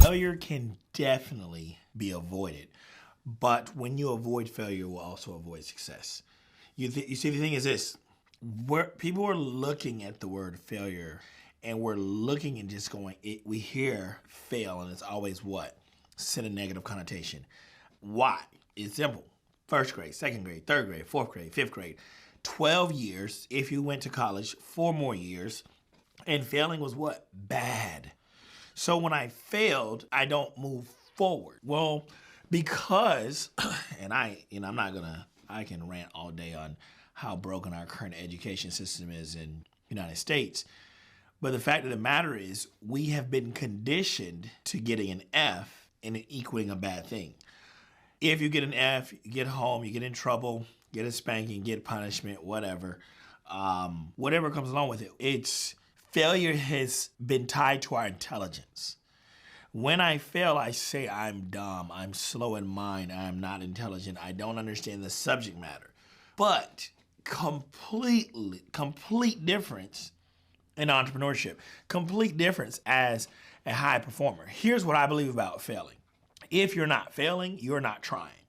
Failure can definitely be avoided, but when you avoid failure, you will also avoid success. You see, the thing is this: where people are looking at the word failure, and we're looking and just going. We hear fail, and it's always what? Send a negative connotation. Why? It's simple. First grade, second grade, third grade, fourth grade, fifth grade, 12 years. If you went to college, 4 more years, and failing was what? Bad. So when I failed, I don't move forward. Well, because, I'm not gonna, I can rant all day on how broken our current education system is in the United States. But the fact of the matter is, we have been conditioned to getting an F and it equaling a bad thing. If you get an F, you get home, you get in trouble, get a spanking, get punishment, whatever. Whatever comes along with it. Failure has been tied to our intelligence. When I fail, I say I'm dumb, I'm slow in mind, I'm not intelligent, I don't understand the subject matter. But complete difference in entrepreneurship, complete difference as a high performer. Here's what I believe about failing. If you're not failing, you're not trying.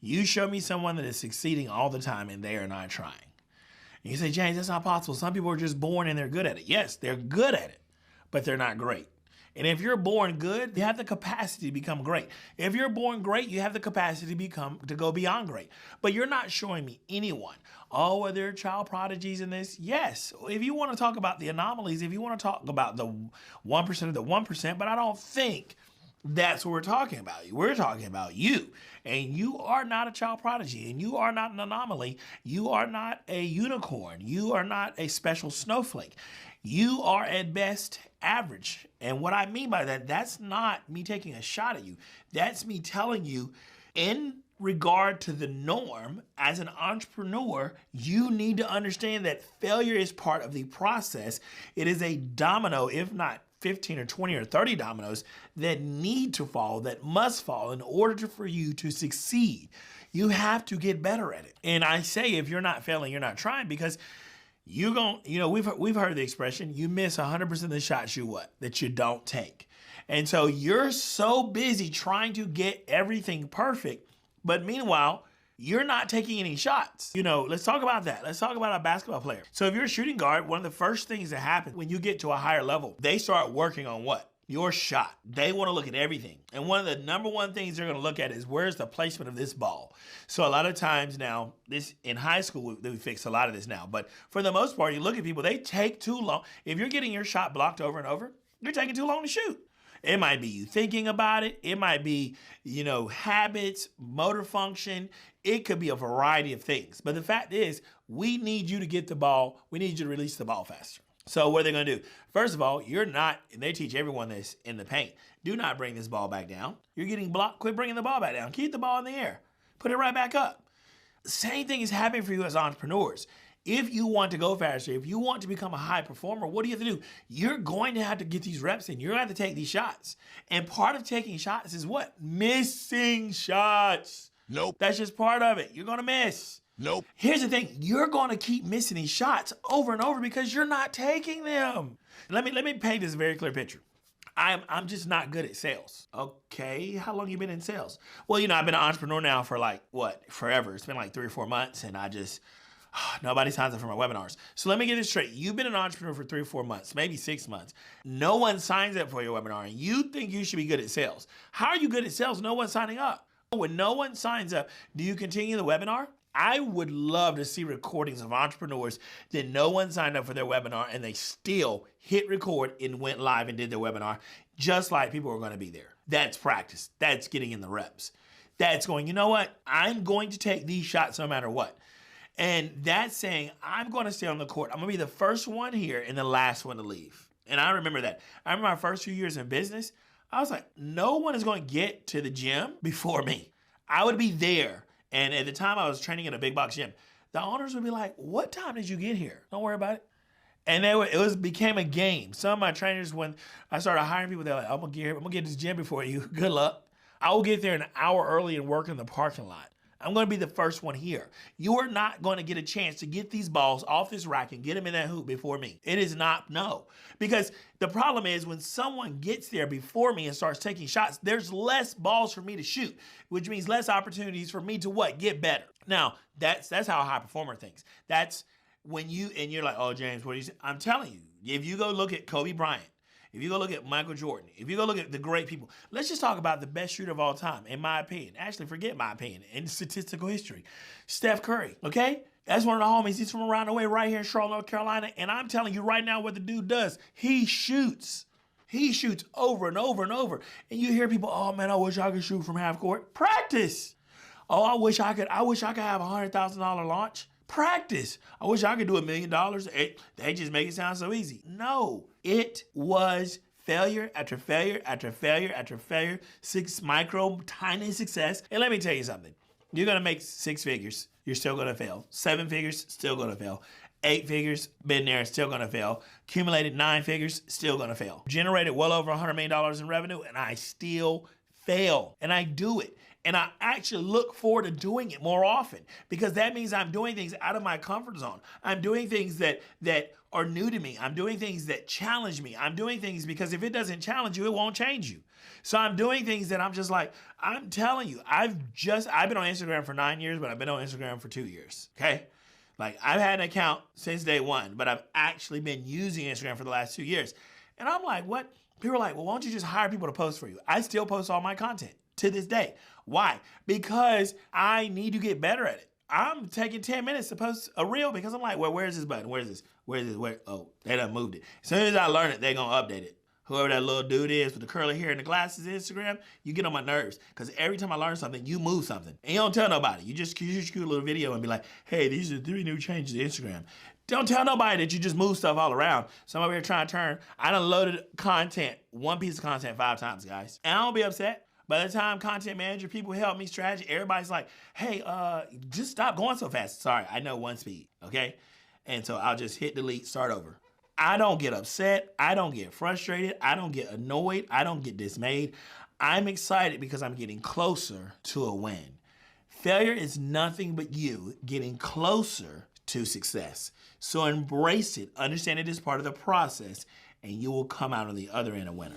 You show me someone that is succeeding all the time and they are not trying. And you say, James, that's not possible. Some people are just born and they're good at it. Yes, they're good at it, but they're not great. And if you're born good, you have the capacity to become great. If you're born great, you have the capacity to go beyond great. But you're not showing me anyone. Oh, are there child prodigies in this? Yes. If you want to talk about the anomalies, if you want to talk about the 1% of the 1%, but I don't think that's what we're talking about. We're talking about you. And you are not a child prodigy. And you are not an anomaly. You are not a unicorn. You are not a special snowflake. You are at best average. And what I mean by that, that's not me taking a shot at you. That's me telling you, in regard to the norm, as an entrepreneur, you need to understand that failure is part of the process. It is a domino, if not 15 or 20 or 30 dominoes that need to fall, that must fall in order for you to succeed. You have to get better at it. And I say, if you're not failing, you're not trying, because we've heard the expression, you miss 100% of the shots that you don't take. And so you're so busy trying to get everything perfect, but meanwhile, you're not taking any shots. Let's talk about that. Let's talk about a basketball player. So if you're a shooting guard, one of the first things that happen when you get to a higher level, they start working on what? Your shot. They want to look at everything. And one of the number one things they're going to look at is, where's the placement of this ball? So a lot of times now, in high school, we fix a lot of this now. But for the most part, you look at people, they take too long. If you're getting your shot blocked over and over, you're taking too long to shoot. It might be you thinking about it. It might be, habits, motor function. It could be a variety of things. But the fact is, we need you to get the ball. We need you to release the ball faster. So what are they going to do? First of all, and they teach everyone this in the paint, do not bring this ball back down. You're getting blocked. Quit bringing the ball back down. Keep the ball in the air. Put it right back up. Same thing is happening for you as entrepreneurs. If you want to go faster, if you want to become a high performer, what do you have to do? You're going to have to get these reps in. You're going to have to take these shots. And part of taking shots is what? Missing shots. Nope. That's just part of it. You're going to miss. Nope. Here's the thing. You're going to keep missing these shots over and over because you're not taking them. Let me paint this very clear picture. I'm just not good at sales. Okay, how long you been in sales? Well, I've been an entrepreneur now for forever. It's been like 3 or 4 months, and nobody signs up for my webinars. So let me get this straight. You've been an entrepreneur for 3 or 4 months, maybe 6 months. No one signs up for your webinar, and you think you should be good at sales. How are you good at sales? No one's signing up. When no one signs up, do you continue the webinar? I would love to see recordings of entrepreneurs that no one signed up for their webinar and they still hit record and went live and did their webinar, just like people were going to be there. That's practice. That's getting in the reps. That's going, you know what? I'm going to take these shots no matter what. And that's saying, I'm going to stay on the court. I'm going to be the first one here and the last one to leave. And I remember that. I remember my first few years in business, I was like, no one is going to get to the gym before me. I would be there. And at the time I was training in a big box gym, the owners would be like, what time did you get here? Don't worry about it. And it became a game. Some of my trainers, when I started hiring people, they're like, I'm gonna get to this gym before you. Good luck. I will get there an hour early and work in the parking lot. I'm going to be the first one here. You are not going to get a chance to get these balls off this rack and get them in that hoop before me. It is not, no. Because the problem is when someone gets there before me and starts taking shots, there's less balls for me to shoot, which means less opportunities for me to what? Get better. Now, that's how a high performer thinks. That's when you're like, oh, James, what do you say? I'm telling you, if you go look at Kobe Bryant, if you go look at Michael Jordan, if you go look at the great people, let's just talk about the best shooter of all time, in my opinion. Actually, forget my opinion, in statistical history. Steph Curry, okay? That's one of the homies. He's from around the way right here in Charlotte, North Carolina. And I'm telling you right now what the dude does. He shoots. He shoots over and over and over. And you hear people, oh, man, I wish I could shoot from half court. Practice. Oh, I wish I could have a $100,000 launch. Practice. I wish I could do $1 million. They just make it sound so easy. No, it was failure after failure after failure after failure, tiny success. And let me tell you something. You're going to make 6 figures. You're still going to fail. 7 figures, still going to fail. 8 figures, been there, still going to fail. Accumulated 9 figures, still going to fail. Generated well over $100 million in revenue, and I still fail. And I do it. And I actually look forward to doing it more often because that means I'm doing things out of my comfort zone. I'm doing things that are new to me. I'm doing things that challenge me. I'm doing things because if it doesn't challenge you, it won't change you. So I'm doing things that I'm just like, I'm telling you, I've been on Instagram for 9 years, but I've been on Instagram for 2 years, okay? Like I've had an account since day one, but I've actually been using Instagram for the last 2 years. And I'm like, what? People are like, well, why don't you just hire people to post for you? I still post all my content to this day. Why? Because I need to get better at it. I'm taking 10 minutes to post a reel because I'm like, well, where's this button? Where's this? Where's this? Where? Oh, they done moved it. As soon as I learn it, they're going to update it. Whoever that little dude is with the curly hair and the glasses Instagram, you get on my nerves. Because every time I learn something, you move something. And you don't tell nobody. You just shoot a little video and be like, hey, these are 3 new changes to Instagram. Don't tell nobody that you just move stuff all around. So I'm over here trying to turn. I done loaded content, one piece of content 5 times, guys. And I don't be upset. By the time content manager, people help me strategy, everybody's like, hey, just stop going so fast. Sorry, I know 1 speed, okay? And so I'll just hit delete, start over. I don't get upset. I don't get frustrated. I don't get annoyed. I don't get dismayed. I'm excited because I'm getting closer to a win. Failure is nothing but you getting closer to success. So embrace it, understand it is part of the process, and you will come out on the other end a winner.